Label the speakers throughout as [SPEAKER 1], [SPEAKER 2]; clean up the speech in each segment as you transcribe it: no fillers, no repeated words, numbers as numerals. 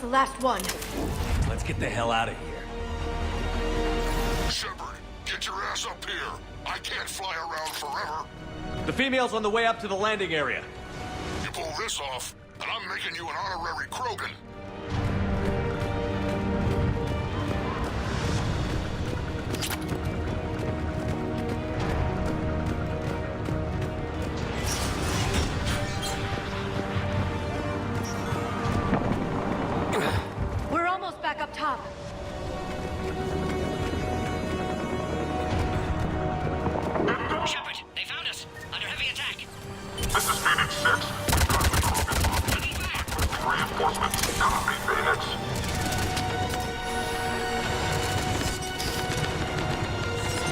[SPEAKER 1] last one.
[SPEAKER 2] Let's get the hell out of here.
[SPEAKER 3] Shepard, get your ass up here. I can't fly around forever.
[SPEAKER 2] The female's on the way up to the landing area.
[SPEAKER 3] You pull this off, and I'm making you an honorary Krogan.
[SPEAKER 1] We're almost back up top.
[SPEAKER 4] Shepard, they found us. Under heavy attack.
[SPEAKER 3] This is Phoenix 6.
[SPEAKER 4] Taking fire.
[SPEAKER 3] Reinforcements. Copy, Phoenix.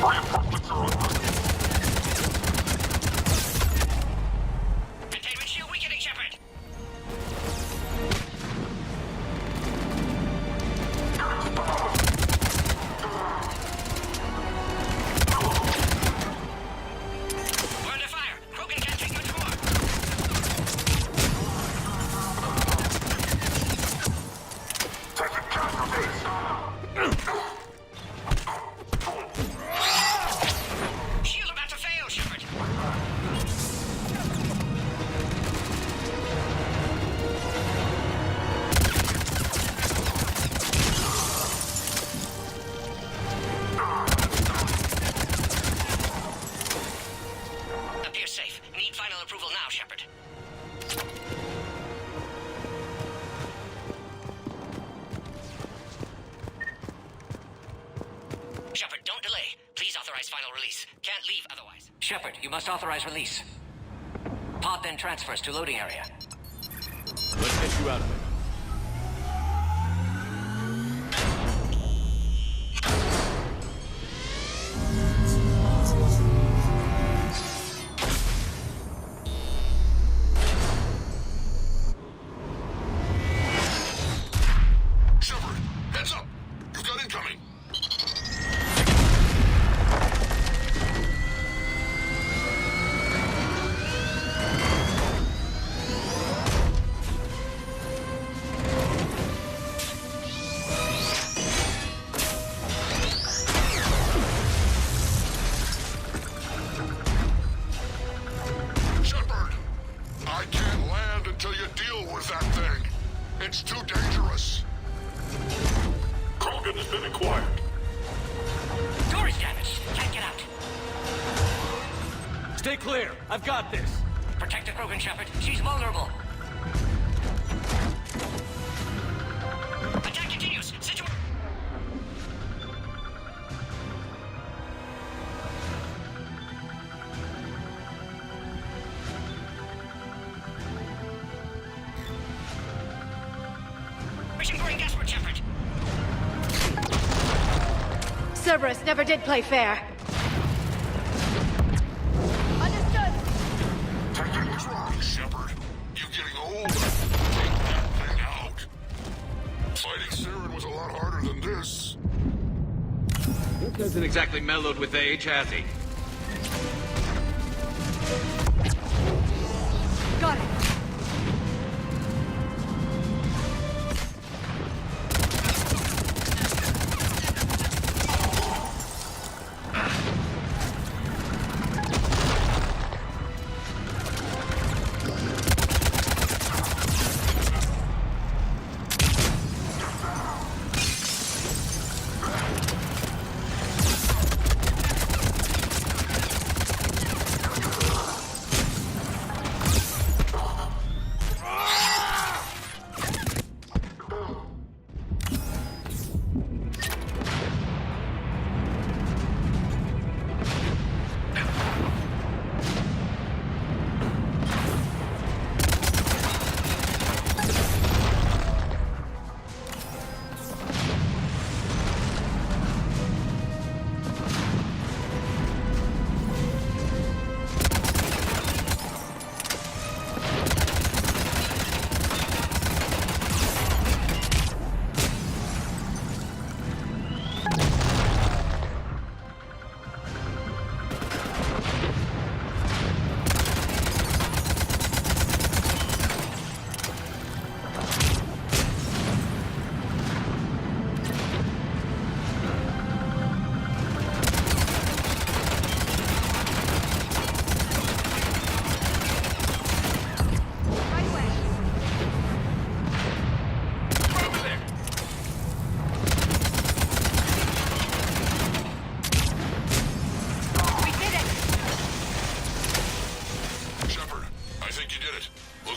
[SPEAKER 3] Reinforcements are on route.
[SPEAKER 4] Containment shield weakening, Shepard. We're under fire. Krogan can't take much more.
[SPEAKER 3] Taking casualties.
[SPEAKER 4] Shield about to fail, Shepard. Appears safe. Need final approval now, Shepard. Shepard, don't delay. Please authorize final release. Can't leave otherwise. Shepard, you must authorize release. Pod then transfers to loading area.
[SPEAKER 2] Let's get you out of it.
[SPEAKER 3] Shepard, heads up. You've got incoming. Shepard, I can't land until you deal with that thing. It's too dangerous. Krogan has been acquired.
[SPEAKER 4] Door is damaged. Can't get out.
[SPEAKER 2] Stay clear. I've got this.
[SPEAKER 4] Protect the Krogan, Shepard. She's vulnerable. Attack continues. Mission going desperate, Shepard.
[SPEAKER 1] Cerberus never did play fair. Understood.
[SPEAKER 3] Taking what's wrong, Shepard. You getting old? Take that thing out. Fighting Saren was a lot harder than this.
[SPEAKER 2] He hasn't exactly mellowed with age, has he?
[SPEAKER 1] Got it.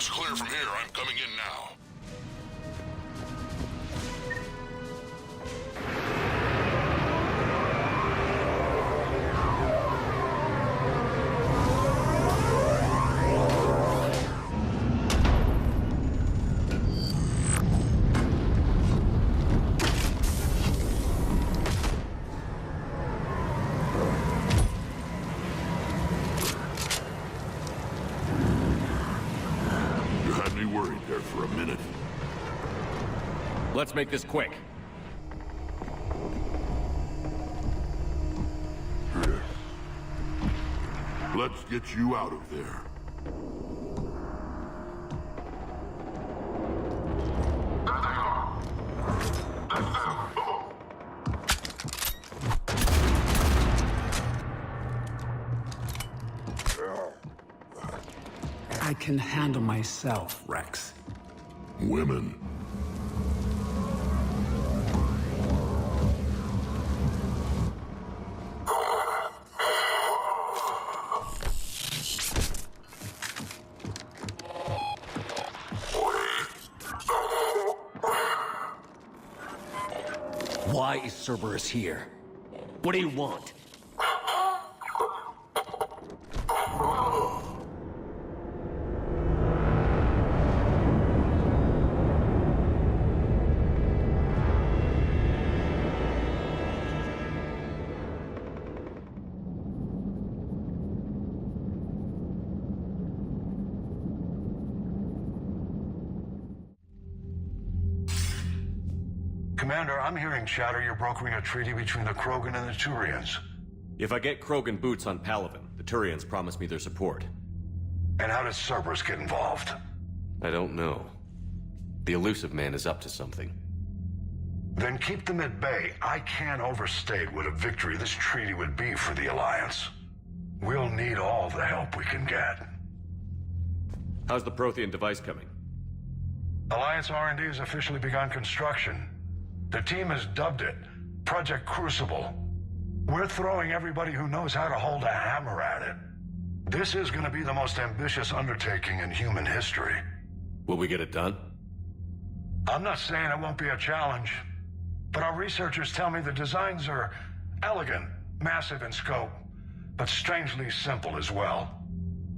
[SPEAKER 3] Looks clear from here. I'm coming in now. Worried there for a minute.
[SPEAKER 2] Let's make this quick.
[SPEAKER 3] Let's get you out of there.
[SPEAKER 5] I can handle myself, Rex.
[SPEAKER 3] Women.
[SPEAKER 2] Why is Cerberus here? What do you want?
[SPEAKER 6] Commander, I'm hearing chatter you're brokering a treaty between the Krogan and the Turians.
[SPEAKER 2] If I get Krogan boots on Palaven, the Turians promise me their support.
[SPEAKER 6] And how does Cerberus get involved?
[SPEAKER 2] I don't know. The elusive man is up to something.
[SPEAKER 6] Then keep them at bay. I can't overstate what a victory this treaty would be for the Alliance. We'll need all the help we can get.
[SPEAKER 2] How's the Prothean device coming?
[SPEAKER 6] Alliance R&D has officially begun construction. The team has dubbed it Project Crucible. We're throwing everybody who knows how to hold a hammer at it. This is going to be the most ambitious undertaking in human history.
[SPEAKER 2] Will we get it done?
[SPEAKER 6] I'm not saying it won't be a challenge, but our researchers tell me the designs are elegant, massive in scope, but strangely simple as well.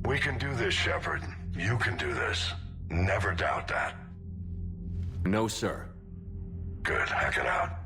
[SPEAKER 6] We can do this, Shepard. You can do this. Never doubt that.
[SPEAKER 2] No, sir.
[SPEAKER 6] Good. Hack it out.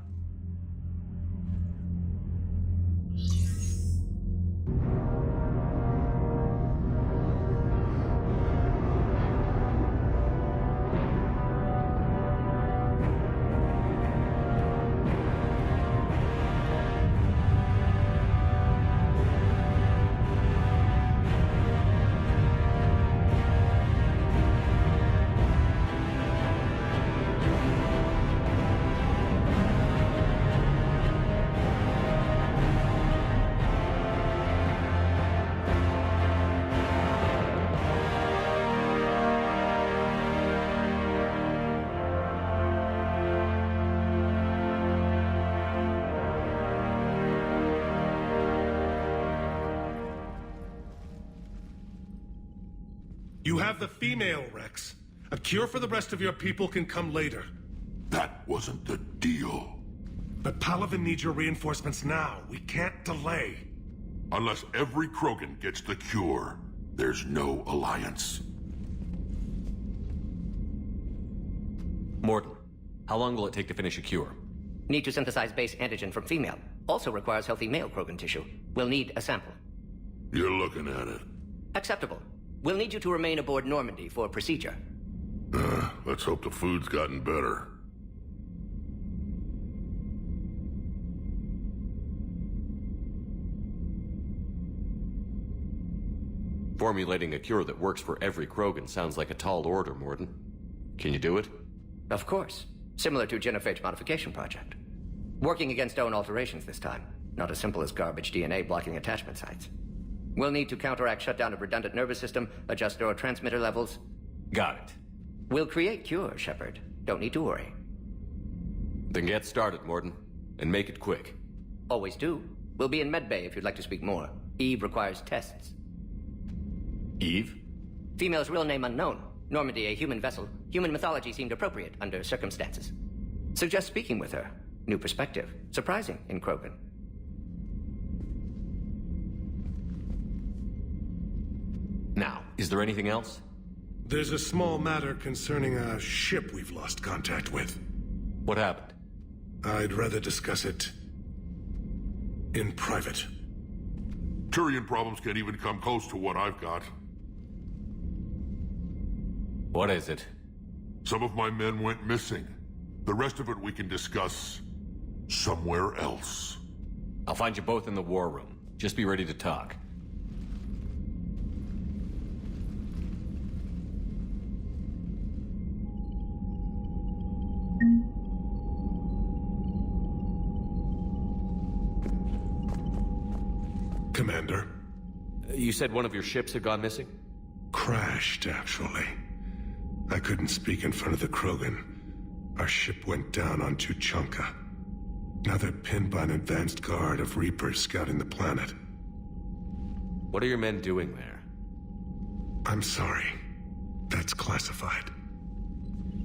[SPEAKER 7] You have the female, Rex. A cure for the rest of your people can come later.
[SPEAKER 3] That wasn't the deal.
[SPEAKER 7] But Palaven needs your reinforcements now. We can't delay.
[SPEAKER 3] Unless every Krogan gets the cure, there's no alliance.
[SPEAKER 2] Morton, how long will it take to finish a cure?
[SPEAKER 4] Need to synthesize base antigen from female. Also requires healthy male Krogan tissue. We'll need a sample.
[SPEAKER 3] You're looking at it.
[SPEAKER 4] Acceptable. We'll need you to remain aboard Normandy for procedure.
[SPEAKER 3] Let's hope the food's gotten better.
[SPEAKER 2] Formulating a cure that works for every Krogan sounds like a tall order, Morton. Can you do it?
[SPEAKER 4] Of course. Similar to Genophage Modification Project. Working against own alterations this time. Not as simple as garbage DNA blocking attachment sites. We'll need to counteract shutdown of redundant nervous system, adjust neurotransmitter levels.
[SPEAKER 2] Got it.
[SPEAKER 4] We'll create cure, Shepard. Don't need to worry.
[SPEAKER 2] Then get started, Morton. And make it quick.
[SPEAKER 4] Always do. We'll be in medbay if you'd like to speak more. Eve requires tests.
[SPEAKER 2] Eve?
[SPEAKER 4] Female's real name unknown. Normandy a human vessel, human mythology seemed appropriate under circumstances. Suggest speaking with her. New perspective. Surprising in Krogan.
[SPEAKER 2] Now, is there anything else?
[SPEAKER 7] There's a small matter concerning a ship we've lost contact with.
[SPEAKER 2] What happened?
[SPEAKER 7] I'd rather discuss it in private.
[SPEAKER 3] Turian problems can't even come close to what I've got.
[SPEAKER 2] What is it?
[SPEAKER 3] Some of my men went missing. The rest of it we can discuss somewhere else.
[SPEAKER 2] I'll find you both in the war room. Just be ready to talk.
[SPEAKER 7] Commander.
[SPEAKER 2] You said one of your ships had gone missing?
[SPEAKER 7] Crashed, actually. I couldn't speak in front of the Krogan. Our ship went down on Tuchanka. Now they're pinned by an advanced guard of Reapers scouting the planet.
[SPEAKER 2] What are your men doing there?
[SPEAKER 7] I'm sorry. That's classified.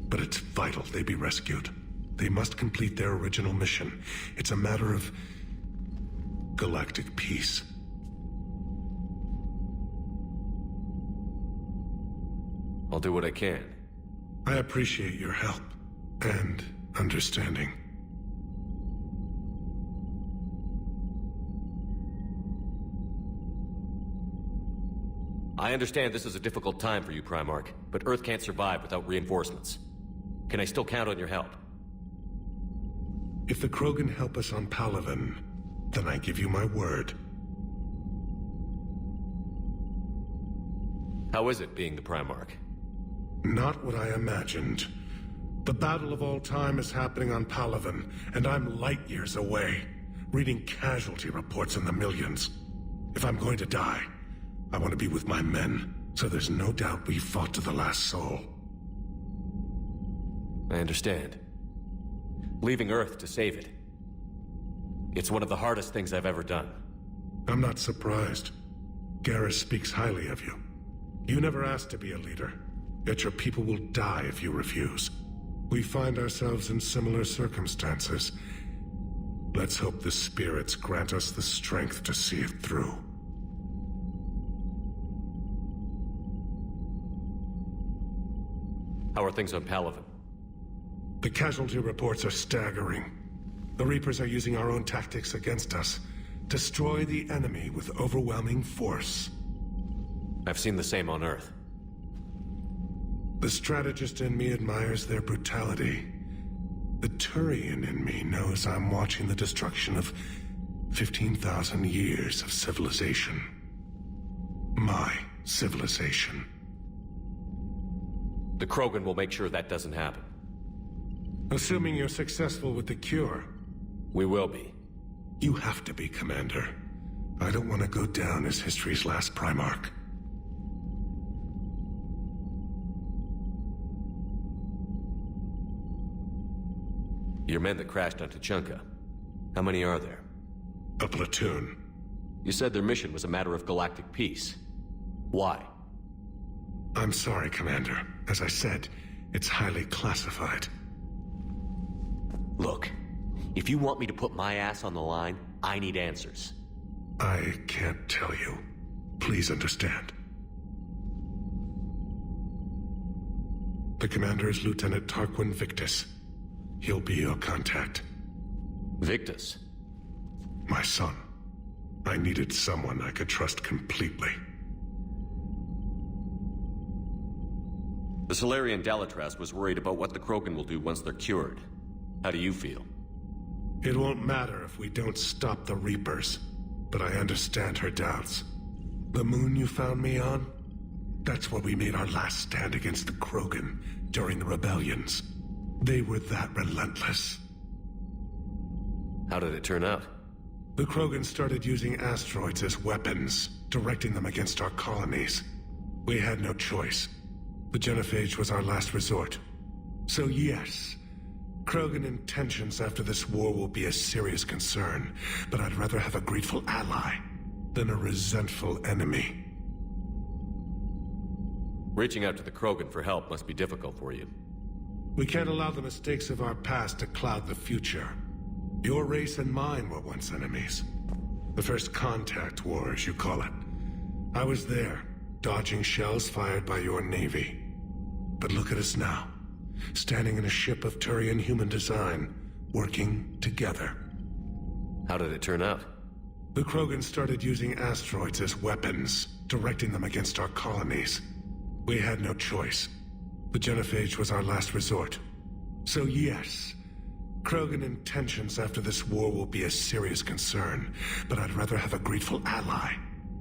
[SPEAKER 7] But it's vital they be rescued. They must complete their original mission. It's a matter of galactic peace.
[SPEAKER 2] I'll do what I can.
[SPEAKER 7] I appreciate your help and understanding.
[SPEAKER 2] I understand this is a difficult time for you, Primarch, but Earth can't survive without reinforcements. Can I still count on your help?
[SPEAKER 7] If the Krogan help us on Palaven, then I give you my word.
[SPEAKER 2] How is it being the Primarch?
[SPEAKER 7] Not what I imagined. The battle of all time is happening on Palaven, and I'm light years away, reading casualty reports in the millions. If I'm going to die, I want to be with my men, so there's no doubt we fought to the last soul.
[SPEAKER 2] I understand. Leaving Earth to save it. It's one of the hardest things I've ever done.
[SPEAKER 7] I'm not surprised. Garrus speaks highly of you. You never asked to be a leader, yet your people will die if you refuse. We find ourselves in similar circumstances. Let's hope the spirits grant us the strength to see it through.
[SPEAKER 2] How are things on Palaven?
[SPEAKER 7] The casualty reports are staggering. The Reapers are using our own tactics against us. Destroy the enemy with overwhelming force.
[SPEAKER 2] I've seen the same on Earth.
[SPEAKER 7] The strategist in me admires their brutality. The Turian in me knows I'm watching the destruction of 15,000 years of civilization. My civilization.
[SPEAKER 2] The Krogan will make sure that doesn't happen.
[SPEAKER 7] Assuming you're successful with the cure.
[SPEAKER 2] We will be.
[SPEAKER 7] You have to be, Commander. I don't want to go down as history's last Primarch.
[SPEAKER 2] Your men that crashed on Tuchanka. How many are there?
[SPEAKER 7] A platoon.
[SPEAKER 2] You said their mission was a matter of galactic peace. Why?
[SPEAKER 7] I'm sorry, Commander. As I said, it's highly classified.
[SPEAKER 2] Look, if you want me to put my ass on the line, I need answers.
[SPEAKER 7] I can't tell you. Please understand. The commander is Lieutenant Tarquin Victus. He'll be your contact.
[SPEAKER 2] Victus?
[SPEAKER 7] My son. I needed someone I could trust completely.
[SPEAKER 2] The Solarian Dalatras was worried about what the Krogan will do once they're cured. How do you feel?
[SPEAKER 7] It won't matter if we don't stop the Reapers, but I understand her doubts. The moon you found me on? That's where we made our last stand against the Krogan during the rebellions. They were that relentless.
[SPEAKER 2] How did it turn out?
[SPEAKER 7] The Krogan started using asteroids as weapons, directing them against our colonies. We had no choice. The genophage was our last resort. So yes, Krogan intentions after this war will be a serious concern, but I'd rather have a grateful ally than a resentful enemy.
[SPEAKER 2] Reaching out to the Krogan for help must be difficult for you.
[SPEAKER 7] We can't allow the mistakes of our past to cloud the future. Your race and mine were once enemies. The first contact war, as you call it. I was there, dodging shells fired by your navy. But look at us now, standing in a ship of Turian human design, working together.
[SPEAKER 2] How did it turn out?
[SPEAKER 7] The Krogan started using asteroids as weapons, directing them against our colonies. We had no choice. The genophage was our last resort. So yes, Krogan intentions after this war will be a serious concern, but I'd rather have a grateful ally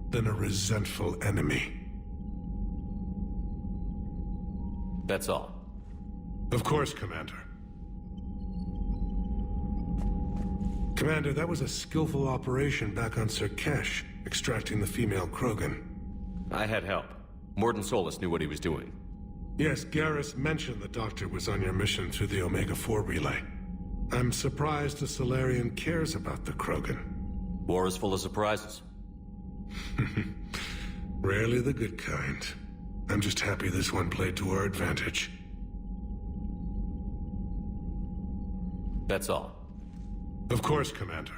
[SPEAKER 7] than a resentful enemy.
[SPEAKER 2] That's all.
[SPEAKER 7] Of course, Commander. Commander, that was a skillful operation back on Sirkesh, extracting the female Krogan.
[SPEAKER 2] I had help. Mordin Solus knew what he was doing.
[SPEAKER 7] Yes, Garrus mentioned the Doctor was on your mission through the Omega-4 relay. I'm surprised the Solarian cares about the Krogan.
[SPEAKER 2] War is full of surprises.
[SPEAKER 7] Rarely the good kind. I'm just happy this one played to our advantage.
[SPEAKER 2] That's all.
[SPEAKER 7] Of course, Commander.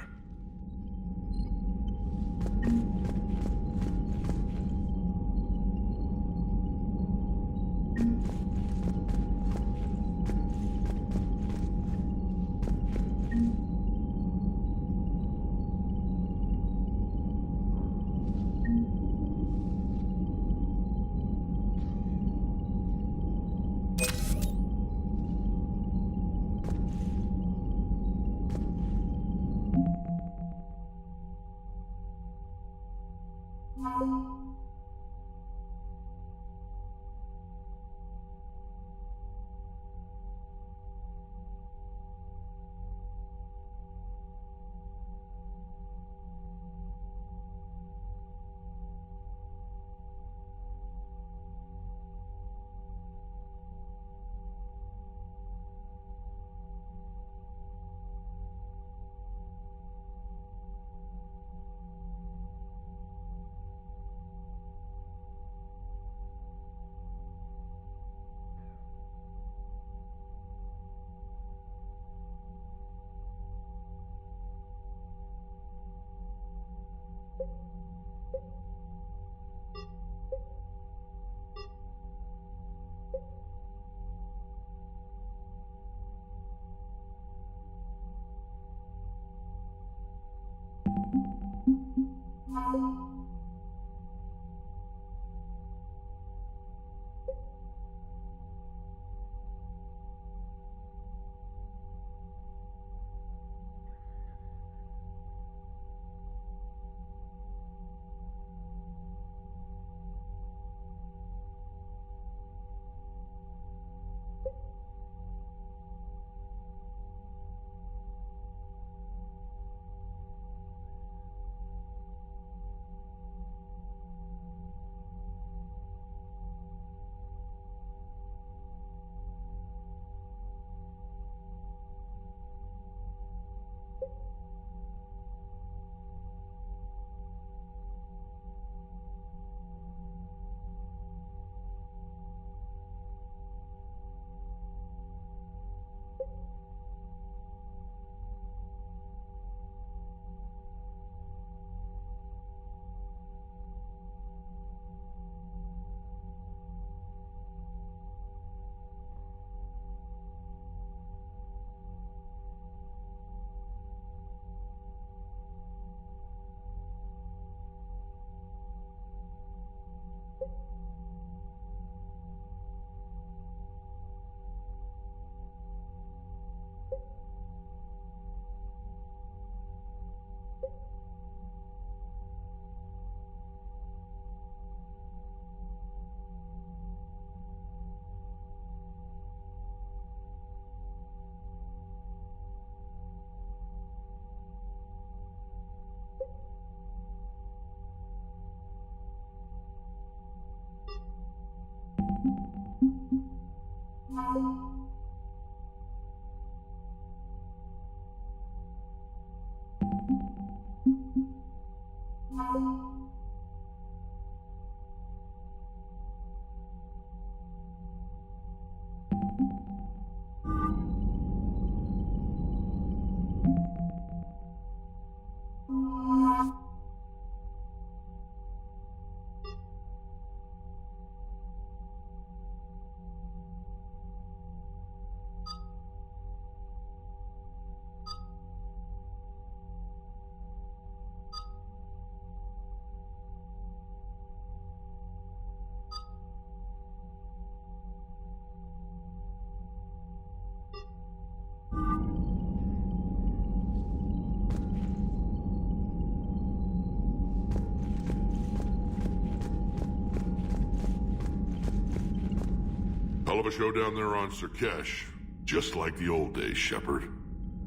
[SPEAKER 3] have a show down there on Sirkesh, just like the old days, Shepard.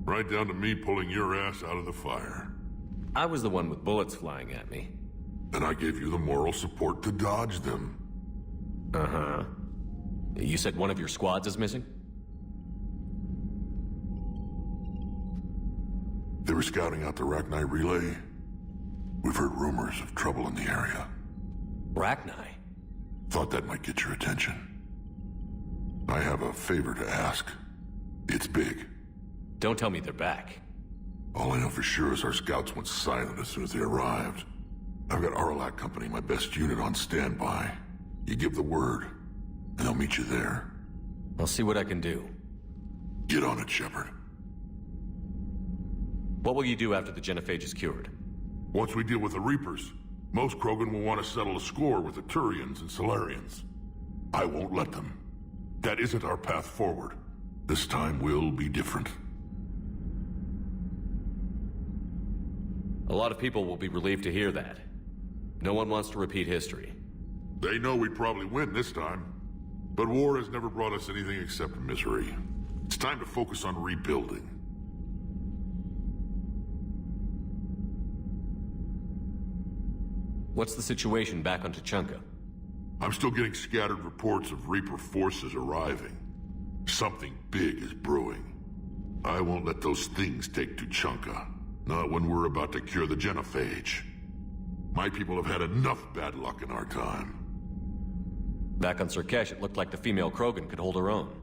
[SPEAKER 3] Right down to me pulling your ass out of the fire.
[SPEAKER 2] I was the one with bullets flying at me.
[SPEAKER 3] And I gave you the moral support to dodge them.
[SPEAKER 2] Uh-huh. You said one of your squads is missing?
[SPEAKER 3] They were scouting out the Rachni relay. We've heard rumors of trouble in the area.
[SPEAKER 2] Rachni?
[SPEAKER 3] Thought that might get your attention. I have a favor to ask. It's big.
[SPEAKER 2] Don't tell me they're back.
[SPEAKER 3] All I know for sure is our scouts went silent as soon as they arrived. I've got Aralak Company, my best unit, on standby. You give the word, and I'll meet you there.
[SPEAKER 2] I'll see what I can do.
[SPEAKER 3] Get on it, Shepard.
[SPEAKER 2] What will you do after the genophage is cured?
[SPEAKER 3] Once we deal with the Reapers, most Krogan will want to settle a score with the Turians and Solarians. I won't let them. That isn't our path forward. This time will be different.
[SPEAKER 2] A lot of people will be relieved to hear that. No one wants to repeat history.
[SPEAKER 3] They know we probably win this time. But war has never brought us anything except misery. It's time to focus on rebuilding.
[SPEAKER 2] What's the situation back on Tuchanka?
[SPEAKER 3] I'm still getting scattered reports of Reaper forces arriving. Something big is brewing. I won't let those things take Tuchanka. Not when we're about to cure the genophage. My people have had enough bad luck in our time.
[SPEAKER 2] Back on Sirkesh, it looked like the female Krogan could hold her own.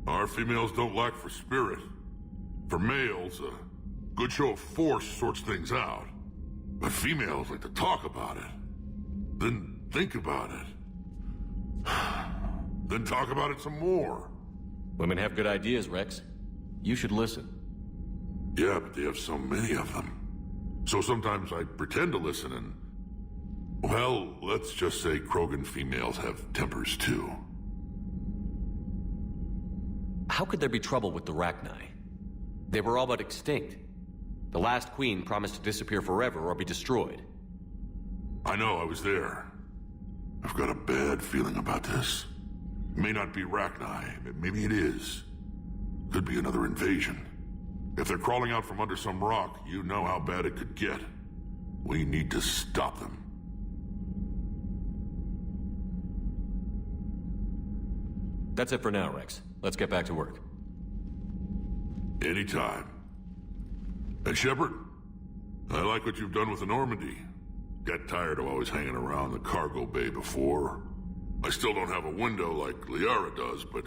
[SPEAKER 3] Our females don't lack for spirit. For males, a good show of force sorts things out. But females like to talk about it. Then think about it. Then talk about it some more.
[SPEAKER 2] Women have good ideas, Rex. You should listen.
[SPEAKER 3] Yeah, but they have so many of them. So sometimes I pretend to listen and... Well, let's just say Krogan females have tempers too.
[SPEAKER 2] How could there be trouble with the Rachni? They were all but extinct. The last queen promised to disappear forever or be destroyed.
[SPEAKER 3] I know, I was there. I've got a bad feeling about this. It may not be Rachni, but maybe it is. Could be another invasion. If they're crawling out from under some rock, you know how bad it could get. We need to stop them.
[SPEAKER 2] That's it for now, Rex. Let's get back to work.
[SPEAKER 3] Anytime. And Shepard, I like what you've done with the Normandy. Got tired of always hanging around the cargo bay before. I still don't have a window like Liara does, but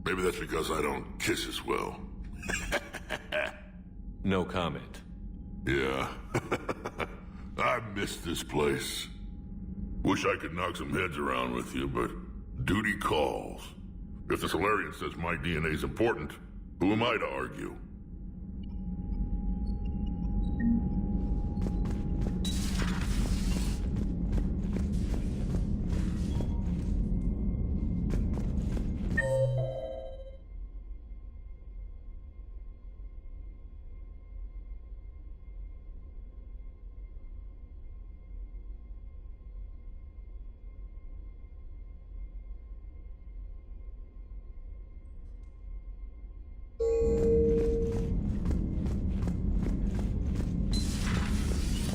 [SPEAKER 3] maybe that's because I don't kiss as well.
[SPEAKER 2] No comment.
[SPEAKER 3] Yeah. I miss this place. Wish I could knock some heads around with you, but duty calls. If the Solarian says my DNA's important, who am I to argue?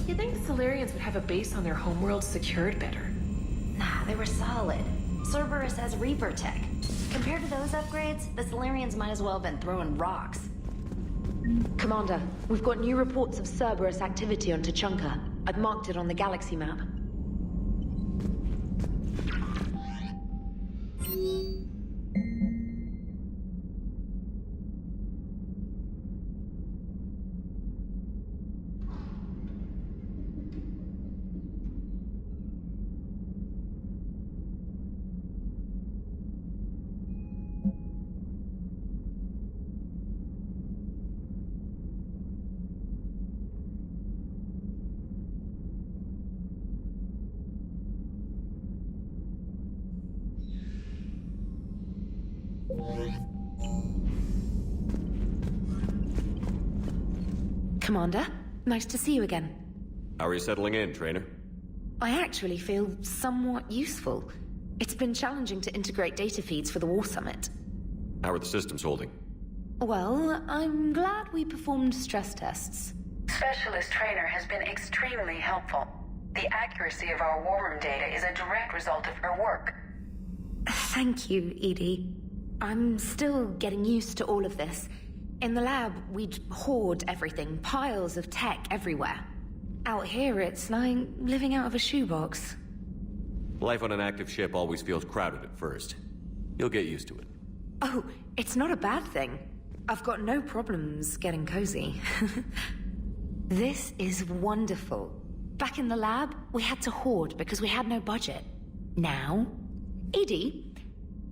[SPEAKER 8] You'd think the Solarians would have a base on their homeworld secured better.
[SPEAKER 9] Nah, they were solid. Cerberus has Reaper tech. Compared to those upgrades, the Solarians might as well have been throwing rocks.
[SPEAKER 10] Commander, we've got new reports of Cerberus activity on Tuchanka. I've marked it on the galaxy map. Commander, nice to see you again.
[SPEAKER 2] How are you settling in, trainer?
[SPEAKER 10] I actually feel somewhat useful. It's been challenging to integrate data feeds for the War Summit.
[SPEAKER 2] How are the systems holding?
[SPEAKER 10] Well, I'm glad we performed stress tests.
[SPEAKER 11] Specialist Trainer has been extremely helpful. The accuracy of our war room data is a direct result of her work.
[SPEAKER 10] Thank you, Edie. I'm still getting used to all of this. In the lab, we'd hoard everything, piles of tech everywhere. Out here, it's like living out of a shoebox.
[SPEAKER 2] Life on an active ship always feels crowded at first. You'll get used to it.
[SPEAKER 10] Oh, it's not a bad thing. I've got no problems getting cozy. This is wonderful. Back in the lab, we had to hoard because we had no budget. Now, Edie,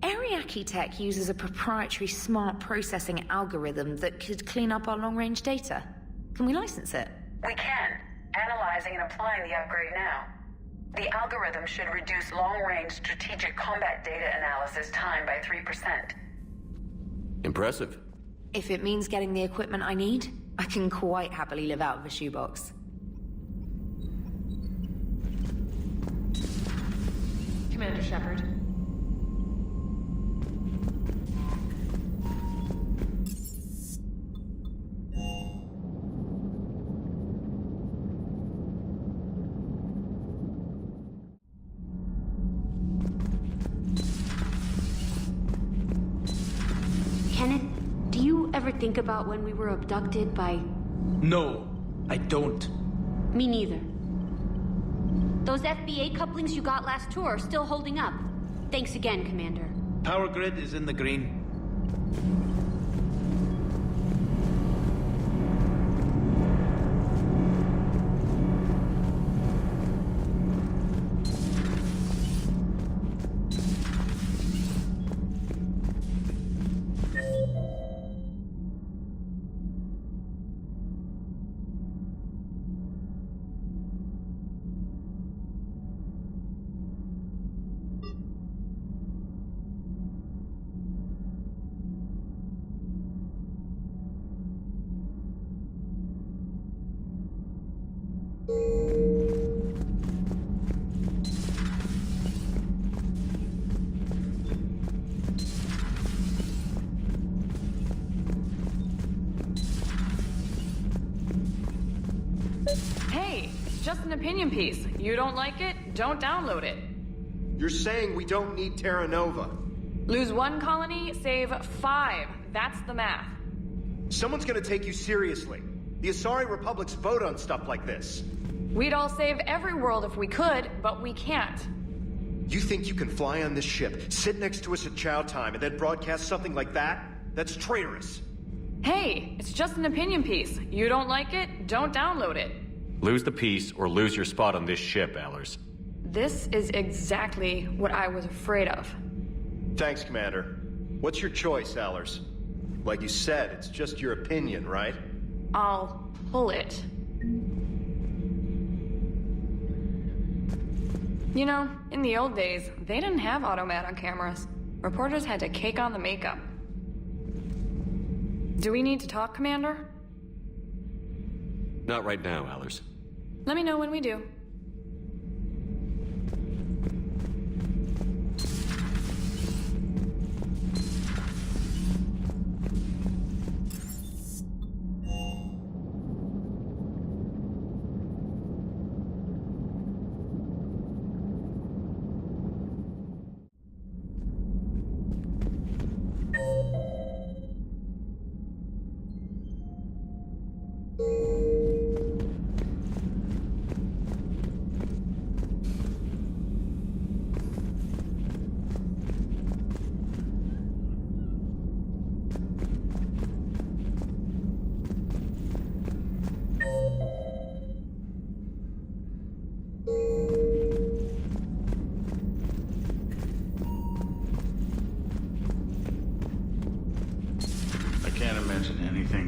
[SPEAKER 10] Ariake Tech uses a proprietary smart processing algorithm that could clean up our long-range data. Can we license it?
[SPEAKER 11] We can. Analyzing and applying the upgrade now. The algorithm should reduce long-range strategic combat data analysis time by 3%.
[SPEAKER 2] Impressive.
[SPEAKER 10] If it means getting the equipment I need, I can quite happily live out of a shoebox.
[SPEAKER 8] Commander Shepard.
[SPEAKER 12] Kenneth, do you ever think about when we were abducted by...
[SPEAKER 5] No, I don't.
[SPEAKER 12] Me neither. Those FBA couplings you got last tour are still holding up. Thanks again, Commander.
[SPEAKER 5] Power grid is in the green.
[SPEAKER 8] Hey, it's just an opinion piece. You don't like it, don't download it.
[SPEAKER 13] You're saying we don't need Terra Nova.
[SPEAKER 8] Lose 1 colony, save 5. That's the math.
[SPEAKER 13] Someone's gonna take you seriously. The Asari Republics vote on stuff like this.
[SPEAKER 8] We'd all save every world if we could, but we can't.
[SPEAKER 13] You think you can fly on this ship, sit next to us at chow time, and then broadcast something like that? That's traitorous.
[SPEAKER 8] Hey, it's just an opinion piece. You don't like it, don't download it.
[SPEAKER 2] Lose the piece or lose your spot on this ship, Allers.
[SPEAKER 8] This is exactly what I was afraid of.
[SPEAKER 13] Thanks, Commander. What's your choice, Allers? Like you said, it's just your opinion, right?
[SPEAKER 8] I'll pull it. You know, in the old days, they didn't have automat on cameras. Reporters had to cake on the makeup. Do we need to talk, Commander?
[SPEAKER 2] Not right now, Allers.
[SPEAKER 8] Let me know when we do.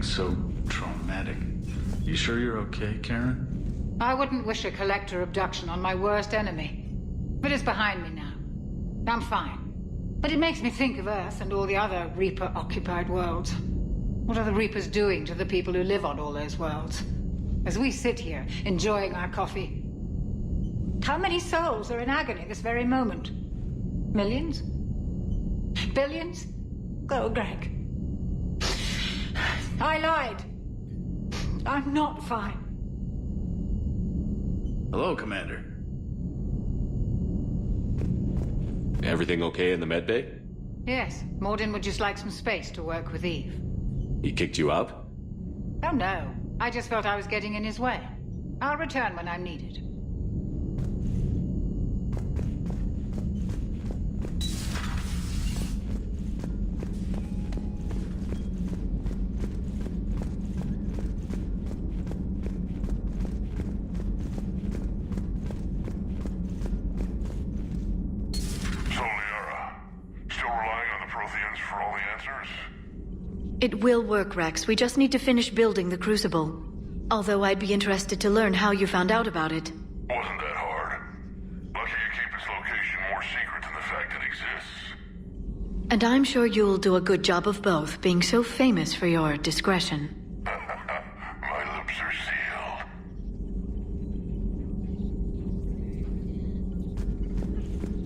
[SPEAKER 14] So traumatic. You sure you're okay, Karen?
[SPEAKER 15] I wouldn't wish a collector abduction on my worst enemy. But it's behind me now. I'm fine. But it makes me think of Earth and all the other Reaper-occupied worlds. What are the Reapers doing to the people who live on all those worlds? As we sit here, enjoying our coffee. How many souls are in agony this very moment? Millions? Billions? Oh, Greg. I lied. I'm not fine.
[SPEAKER 14] Hello, Commander.
[SPEAKER 2] Everything okay in the medbay?
[SPEAKER 15] Yes, Morden would just like some space to work with Eve.
[SPEAKER 2] He kicked you out?
[SPEAKER 15] Oh, no. I just felt I was getting in his way. I'll return when I'm needed.
[SPEAKER 1] It will work, Rex. We just need to finish building the Crucible. Although I'd be interested to learn how you found out about it.
[SPEAKER 3] Wasn't that hard. Lucky you keep its location more secret than the fact it exists.
[SPEAKER 1] And I'm sure you'll do a good job of both, being so famous for your discretion.
[SPEAKER 3] My lips are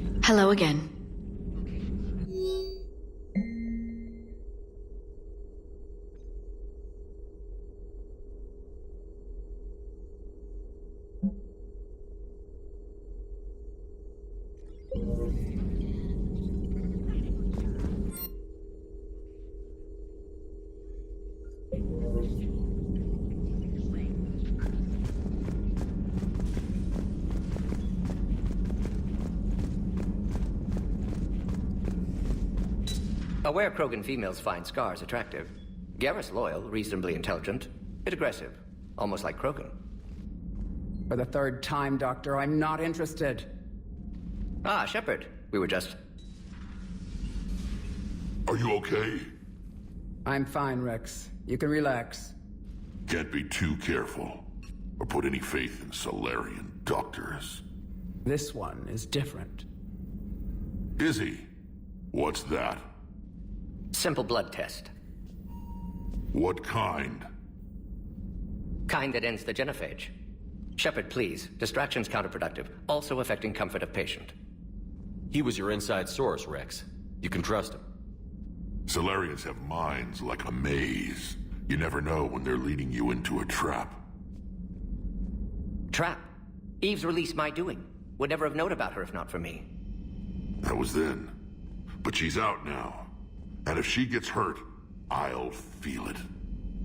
[SPEAKER 3] sealed.
[SPEAKER 1] Hello again.
[SPEAKER 4] Aware Krogan females find scars attractive. Garrus loyal, reasonably intelligent, bit aggressive, almost like Krogan.
[SPEAKER 16] For the third time, Doctor, I'm not interested.
[SPEAKER 4] Ah, Shepard. We were just...
[SPEAKER 3] Are you okay?
[SPEAKER 16] I'm fine, Rex. You can relax.
[SPEAKER 3] Can't be too careful, or put any faith in Solarian doctors.
[SPEAKER 16] This one is different.
[SPEAKER 3] Is he? What's that?
[SPEAKER 4] Simple blood test.
[SPEAKER 3] What kind?
[SPEAKER 4] Kind that ends the genophage. Shepard, please. Distraction's counterproductive, also affecting comfort of patient.
[SPEAKER 2] He was your inside source, Rex. You can trust him.
[SPEAKER 3] Solarians have minds like a maze. You never know when they're leading you into a trap.
[SPEAKER 4] Trap? Eve's release my doing. Would never have known about her if not for me.
[SPEAKER 3] That was then. But she's out now. And if she gets hurt, I'll feel it.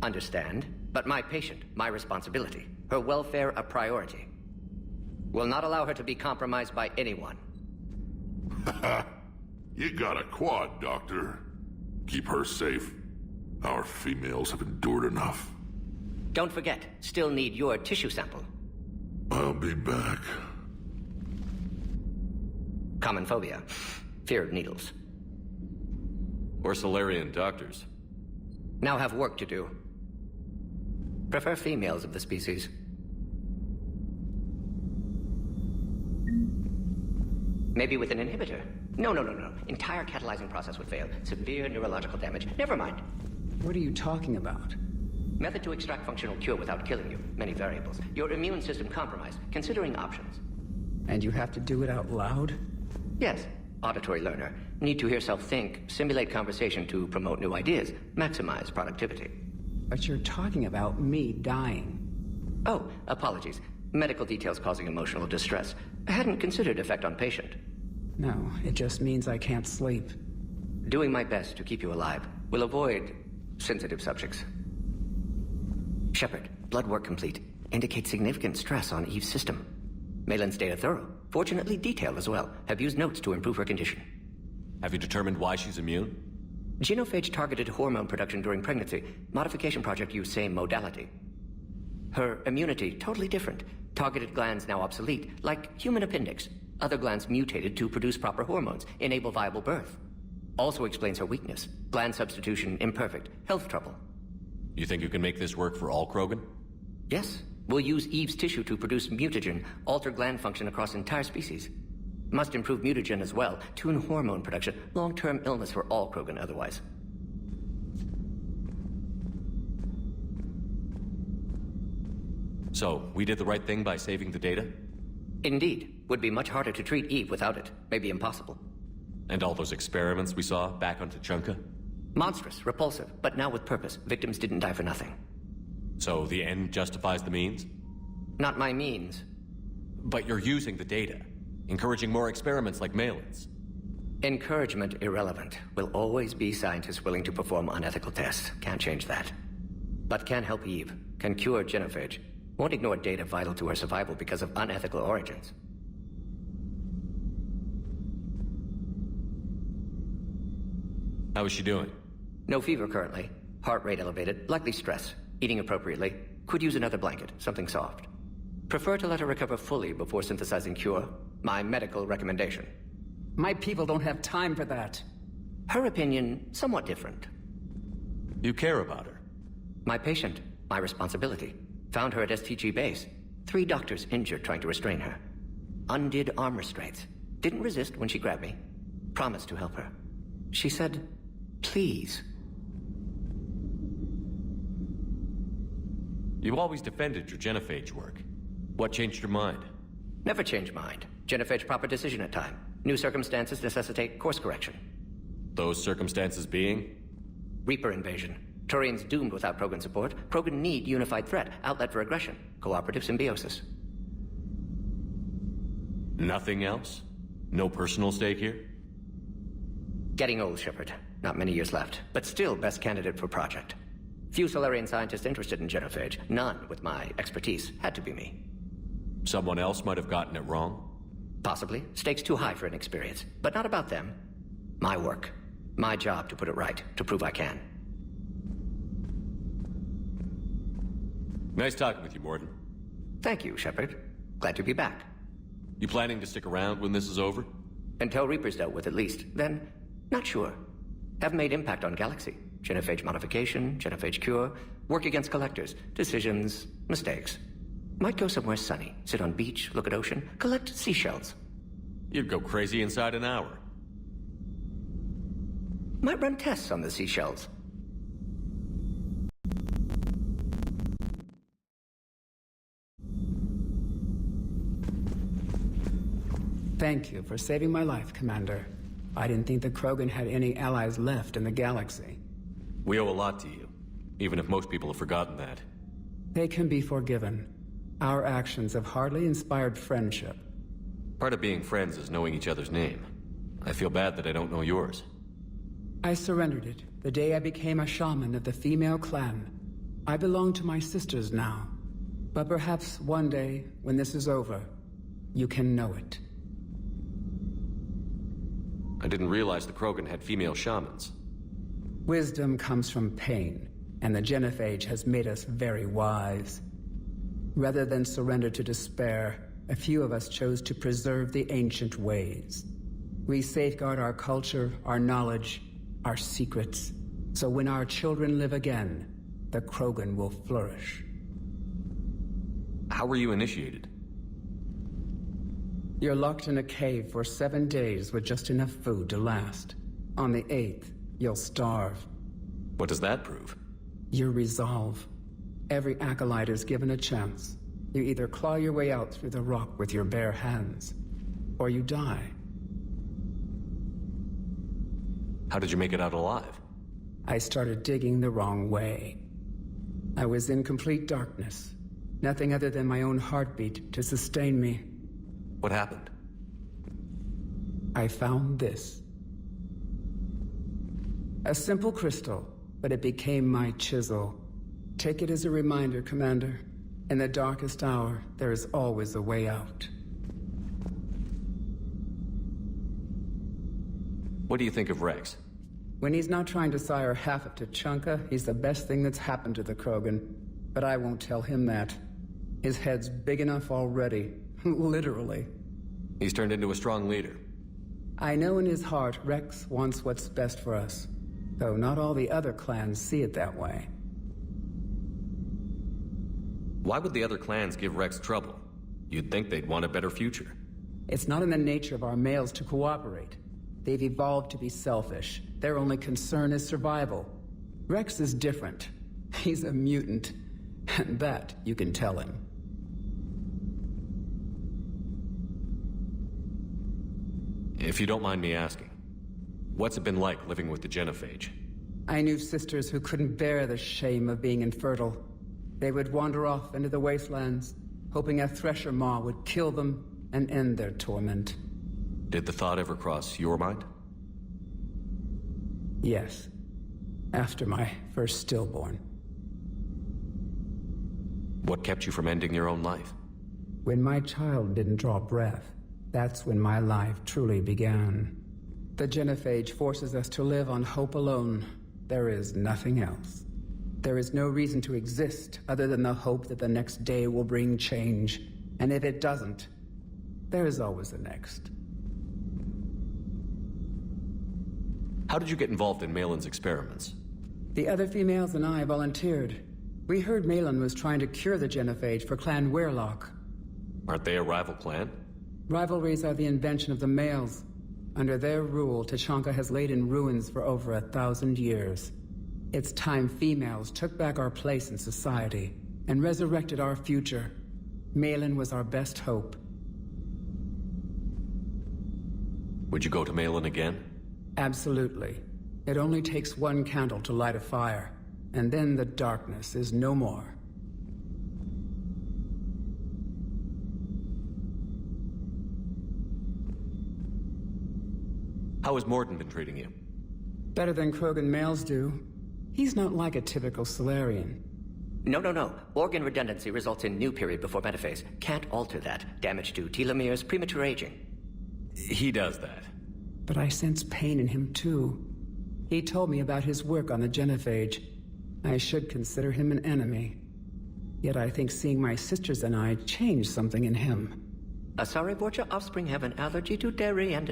[SPEAKER 4] Understand. But my patient, my responsibility. Her welfare a priority. Will not allow her to be compromised by anyone.
[SPEAKER 3] You got a quad, Doctor. Keep her safe. Our females have endured enough.
[SPEAKER 4] Don't forget, still need your tissue sample.
[SPEAKER 3] I'll be back.
[SPEAKER 4] Common phobia. Fear of needles.
[SPEAKER 2] Or Solarian doctors.
[SPEAKER 4] Now have work to do. Prefer females of the species. Maybe with an inhibitor. No. Entire catalyzing process would fail. Severe neurological damage. Never mind.
[SPEAKER 16] What are you talking about?
[SPEAKER 4] Method to extract functional cure without killing you. Many variables. Your immune system compromised. Considering options.
[SPEAKER 16] And you have to do it out loud?
[SPEAKER 4] Yes. Auditory learner. Need to hear self think, simulate conversation to promote new ideas, maximize productivity.
[SPEAKER 16] But you're talking about me dying.
[SPEAKER 4] Oh, apologies. Medical details causing emotional distress. Hadn't considered effect on patient.
[SPEAKER 16] No, it just means I can't sleep.
[SPEAKER 4] Doing my best to keep you alive. Will avoid sensitive subjects. Shepard, blood work complete. Indicates significant stress on Eve's system. Malin's data thorough. Fortunately detailed as well. Have used notes to improve her condition.
[SPEAKER 2] Have you determined why she's immune?
[SPEAKER 4] Genophage targeted hormone production during pregnancy. Modification project used same modality. Her immunity totally different. Targeted glands now obsolete, like human appendix. Other glands mutated to produce proper hormones, enable viable birth. Also explains her weakness. Gland substitution imperfect. Health trouble.
[SPEAKER 2] You think you can make this work for all Krogan?
[SPEAKER 4] Yes. We'll use Eve's tissue to produce mutagen, alter gland function across entire species. Must improve mutagen as well, tune hormone production, long-term illness for all Krogan otherwise.
[SPEAKER 2] So, we did the right thing by saving the data?
[SPEAKER 4] Indeed. Would be much harder to treat Eve without it. Maybe impossible.
[SPEAKER 2] And all those experiments we saw back on Tuchanka?
[SPEAKER 4] Monstrous, repulsive, but now with purpose. Victims didn't die for nothing.
[SPEAKER 2] So the end justifies the means?
[SPEAKER 4] Not my means.
[SPEAKER 2] But you're using the data, encouraging more experiments like Malin's.
[SPEAKER 4] Encouragement irrelevant. Will always be scientists willing to perform unethical tests. Can't change that. But can help Eve. Can cure genophage. Won't ignore data vital to her survival because of unethical origins.
[SPEAKER 2] How is she doing?
[SPEAKER 4] No fever currently. Heart rate elevated, likely stress. Eating appropriately. Could use another blanket, something soft. Prefer to let her recover fully before synthesizing cure. My medical recommendation.
[SPEAKER 16] My people don't have time for that.
[SPEAKER 4] Her opinion, somewhat different.
[SPEAKER 2] You care about her?
[SPEAKER 4] My patient, my responsibility. Found her at STG base. 3 doctors injured trying to restrain her. Undid arm restraints. Didn't resist when she grabbed me. Promised to help her. She said, please.
[SPEAKER 2] You always defended your genophage work. What changed your mind?
[SPEAKER 4] Never change mind. Genophage proper decision at time. New circumstances necessitate course correction.
[SPEAKER 2] Those circumstances being?
[SPEAKER 4] Reaper invasion. Turians doomed without Krogan support. Krogan need unified threat, outlet for aggression. Cooperative symbiosis.
[SPEAKER 2] Nothing else? No personal stake here?
[SPEAKER 4] Getting old, Shepard. Not many years left, but still best candidate for project. Few Solarian scientists interested in genophage. None with my expertise. Had to be me.
[SPEAKER 2] Someone else might have gotten it wrong?
[SPEAKER 4] Possibly. Stakes too high for inexperience. But not about them. My work. My job to put it right. To prove I can.
[SPEAKER 2] Nice talking with you, Morden.
[SPEAKER 4] Thank you, Shepard. Glad to be back.
[SPEAKER 2] You planning to stick around when this is over?
[SPEAKER 4] Until Reaper's dealt with, at least. Then, not sure. Have made impact on Galaxy. Genophage modification, genophage cure, work against collectors, decisions, mistakes. Might go somewhere sunny, sit on beach, look at ocean, collect seashells.
[SPEAKER 2] You'd go crazy inside an hour.
[SPEAKER 4] Might run tests on the seashells.
[SPEAKER 16] Thank you for saving my life, Commander. I didn't think the Krogan had any allies left in the galaxy.
[SPEAKER 2] We owe a lot to you, even if most people have forgotten that.
[SPEAKER 16] They can be forgiven. Our actions have hardly inspired friendship.
[SPEAKER 2] Part of being friends is knowing each other's name. I feel bad that I don't know yours.
[SPEAKER 16] I surrendered it the day I became a shaman of the female clan. I belong to my sisters now. But perhaps one day, when this is over, you can know it.
[SPEAKER 2] I didn't realize the Krogan had female shamans.
[SPEAKER 16] Wisdom comes from pain, and the genophage has made us very wise. Rather than surrender to despair, a few of us chose to preserve the ancient ways. We safeguard our culture, our knowledge, our secrets, so when our children live again, the Krogan will flourish.
[SPEAKER 2] How were you initiated?
[SPEAKER 16] You're locked in a cave for 7 days with just enough food to last. On the 8th, you'll starve.
[SPEAKER 2] What does that prove?
[SPEAKER 16] Your resolve. Every acolyte is given a chance. You either claw your way out through the rock with your bare hands, or you die.
[SPEAKER 2] How did you make it out alive?
[SPEAKER 16] I started digging the wrong way. I was in complete darkness. Nothing other than my own heartbeat to sustain me.
[SPEAKER 2] What happened?
[SPEAKER 16] I found this. A simple crystal, but it became my chisel. Take it as a reminder, Commander. In the darkest hour, there is always a way out.
[SPEAKER 2] What do you think of Rex?
[SPEAKER 16] When he's not trying to sire half of Tuchanka, he's the best thing that's happened to the Krogan. But I won't tell him that. His head's big enough already. Literally.
[SPEAKER 2] He's turned into a strong leader.
[SPEAKER 16] I know in his heart Rex wants what's best for us. Though not all the other clans see it that way.
[SPEAKER 2] Why would the other clans give Rex trouble? You'd think they'd want a better future.
[SPEAKER 16] It's not in the nature of our males to cooperate. They've evolved to be selfish. Their only concern is survival. Rex is different. He's a mutant. And that you can tell him.
[SPEAKER 2] If you don't mind me asking, What's it been like living with the Genophage?
[SPEAKER 16] I knew sisters who couldn't bear the shame of being infertile. They would wander off into the wastelands, hoping a thresher maw would kill them and end their torment.
[SPEAKER 2] Did the thought ever cross your mind?
[SPEAKER 16] Yes. After my first stillborn.
[SPEAKER 2] What kept you from ending your own life?
[SPEAKER 16] When my child didn't draw breath, that's when my life truly began. The Genophage forces us to live on hope alone. There is nothing else. There is no reason to exist other than the hope that the next day will bring change. And if it doesn't, there is always the next.
[SPEAKER 2] How did you get involved in Malin's experiments?
[SPEAKER 16] The other females and I volunteered. We heard Malin was trying to cure the Genophage for Clan Weirlock.
[SPEAKER 2] Aren't they a rival clan?
[SPEAKER 16] Rivalries are the invention of the males. Under their rule, Tuchanka has laid in ruins for over 1,000 years. It's time females took back our place in society and resurrected our future. Malin was our best hope.
[SPEAKER 2] Would you go to Malin again?
[SPEAKER 16] Absolutely. It only takes one candle to light a fire, and then the darkness is no more.
[SPEAKER 2] How has Morden been treating you?
[SPEAKER 16] Better than Krogan males do. He's not like a typical Solarian.
[SPEAKER 4] No. Organ redundancy results in new period before metaphase. Can't alter that. Damage to telomeres, premature aging.
[SPEAKER 2] He does that.
[SPEAKER 16] But I sense pain in him too. He told me about his work on the Genophage. I should consider him an enemy. Yet I think seeing my sisters and I changed something in him.
[SPEAKER 4] Sorry, Borgia offspring have an allergy to dairy and...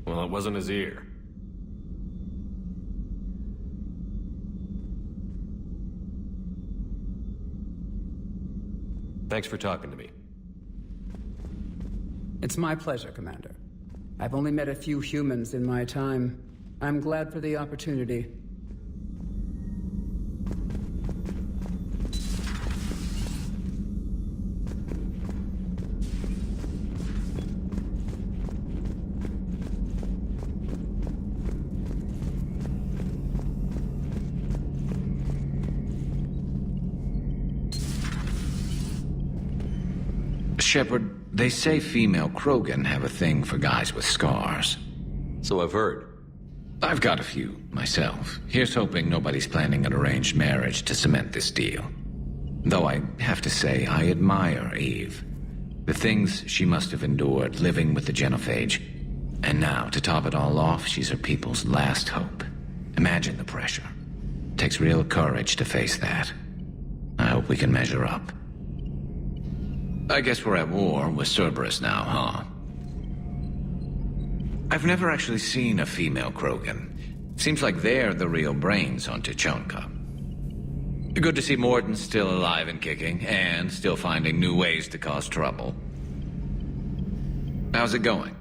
[SPEAKER 2] Well, it wasn't his ear. Thanks for talking to me.
[SPEAKER 16] It's my pleasure, Commander. I've only met a few humans in my time. I'm glad for the opportunity.
[SPEAKER 17] Shepard, they say female Krogan have a thing for guys with scars.
[SPEAKER 2] So I've heard.
[SPEAKER 17] I've got a few, myself. Here's hoping nobody's planning an arranged marriage to cement this deal. Though I have to say, I admire Eve. The things she must have endured living with the Genophage. And now, to top it all off, she's her people's last hope. Imagine the pressure. Takes real courage to face that. I hope we can measure up. I guess we're at war with Cerberus now, huh? I've never actually seen a female Krogan. Seems like they're the real brains on Tuchanka. Good to see Morden still alive and kicking, and still finding new ways to cause trouble. How's it going?